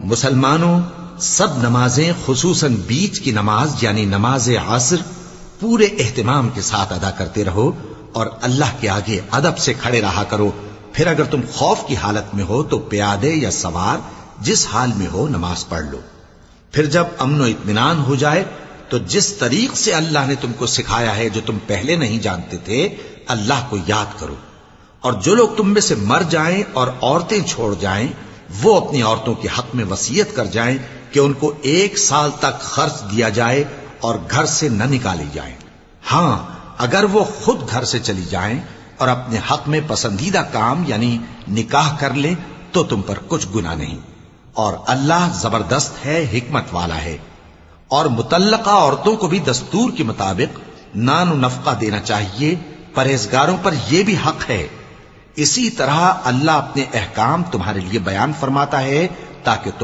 مسلمانوں، سب نمازیں خصوصاً بیچ کی نماز یعنی نماز عصر پورے اہتمام کے ساتھ ادا کرتے رہو اور اللہ کے آگے ادب سے کھڑے رہا کرو. پھر اگر تم خوف کی حالت میں ہو تو پیادے یا سوار جس حال میں ہو نماز پڑھ لو. پھر جب امن و اطمینان ہو جائے تو جس طریق سے اللہ نے تم کو سکھایا ہے جو تم پہلے نہیں جانتے تھے اللہ کو یاد کرو. اور جو لوگ تم میں سے مر جائیں اور عورتیں چھوڑ جائیں وہ اپنی عورتوں کے حق میں وصیت کر جائیں کہ ان کو 1 سال تک خرچ دیا جائے اور گھر سے نہ نکالی جائیں. ہاں اگر وہ خود گھر سے چلی جائیں اور اپنے حق میں پسندیدہ کام یعنی نکاح کر لیں تو تم پر کچھ گناہ نہیں. اور اللہ زبردست ہے، حکمت والا ہے. اور مطلقہ عورتوں کو بھی دستور کے مطابق نان و نفقہ دینا چاہیے. پرہیزگاروں پر یہ بھی حق ہے. اسی طرح اللہ اپنے احکام تمہارے لیے بیان فرماتا ہے تاکہ تم